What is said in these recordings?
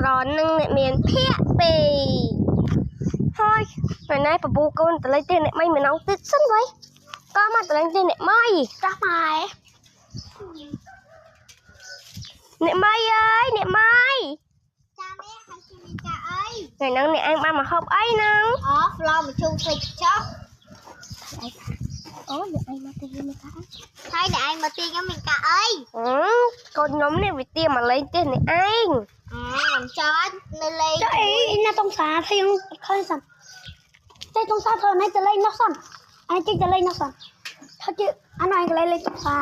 ក្រនឹងអ្នកមានភ័ក្រពីរហើយពេលណាបបូកូនតលេងទេអ្នកម៉ៃមិនអងទៀតសិនវ៉ៃក៏មកតលេងទេអ្នកម៉ៃចាស់ម៉ែអ្នកម៉ៃអើយអ្នកម៉ៃចានេះហើយជាមីកាអីថ្ងៃហ្នឹងអ្នកឯងបានមកហូបអីហ្នឹងអូហ្វឡមកជុំពេកចុះអូអ្នកឯងមកទីមីកាហើយអ្នកឯងមកទីខ្ញុំមីកាអីកូនខ្ញុំនេះវាទាមកលេងទេអ្នកឯងខ្ញុំចង់នៅលេងចុះអីណាតុងសាថៃឃើញសិនតែតុងសាធ្វើណៃទៅលេងនោះសិនអញជិះទៅលេងនោះសិនថាជិះអានឯងក៏លេងតុងសា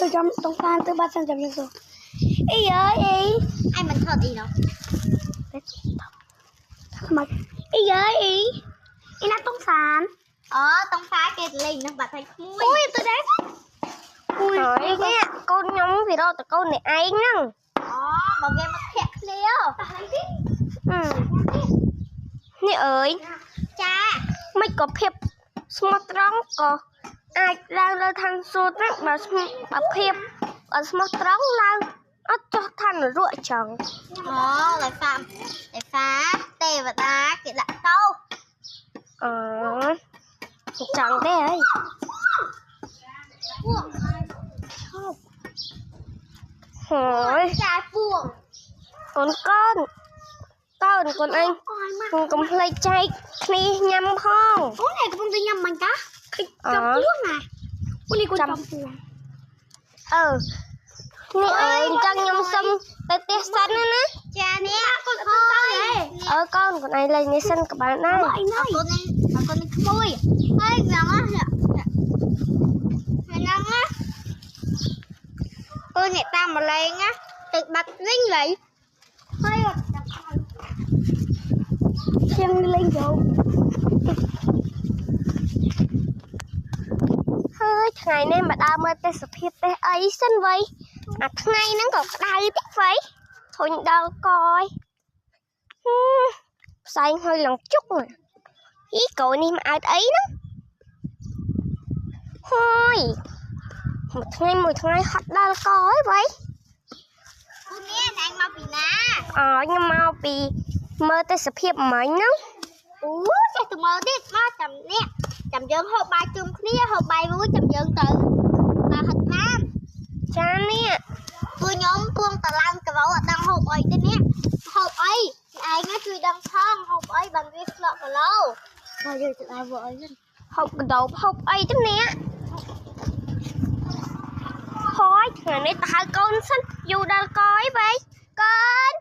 ទៅចាំតុងសាទៅបាត់សិនចាំយើងសួរអីអើយអីឯងមិនថតអីនោះមកអីអើយអីណាតុងសាអូតុងសាគេទៅលេងនោះបាត់ហើយក្មួយអូយទៅដែរអូយនេះកូនខ្ញុំវារកតកូនអ្នកឯងហ្នឹងអូបើគេមកធាក់គ្នានេះអើយចាមិនក៏ភាពស្មោះត្រង់ក៏អាចឡើងលើឋានសួគ៌ហ្នឹងបើភាពអត់ស្មោះត្រង់ឡើងអត់ចុះឋាននរកចឹងអូដោយសារទេវតាគេដាក់តោចង់ទេអើយហើយចាពួងកូនអញកុំភ្លេចចែកគ្នាញ៉ាំផងអូនឯងកំពុងតែញ៉ាំមិនតាឃើញចំពួងណាអូនេះគាត់ចំពួងនេះអើយចឹងខ្ញុំសុំទៅផ្ទះសិនណាចានេះកូនអត់ទៅទេកូនឯងលេងនេះសិនក៏បានដែរអីណៃកូននេះក្មួយហើយយ៉ាងណាអូនអ្នកតាមមកលេងណាទឹកបាត់វិញវ៉ៃហើយជាងលេងយកហើយថ្ងៃនេះមកដើរមើលទេសភាពទេសអីសិនវ៉ៃអាថ្ងៃហ្នឹងក៏ក្តៅតិចវ៉ៃធុញដល់កយផ្សែងហុយឡើងជុកអីកូននេះមកអើតអីហ្នឹងហើយមួយថ្ងៃហត់ដល់កយវ៉ៃអូននេះឯងមកពីណាខ្ញុំមកពីមើលទេសភាពមិញហ្នឹងអូចេះទៅមើលទៀតមកចាំនេះចាំយើងហូបបាយជុំគ្នាហូបបាយមួយចាំយើងទៅមកហត់តាមចានេះពួកខ្ញុំពួងតឡើងកវោអត់ដឹងហូបអីទេនេះហូបអីឯងជួយដឹងផងហូបអីបានវាស្លក់គីឡូមកយើងទៅដើរធ្វើអីហ្នឹងហូបកដោបហូបអីទេនេះហើយថ្ងៃនេះទៅហៅកូនសិនយូរដល់កយវ៉ៃកូន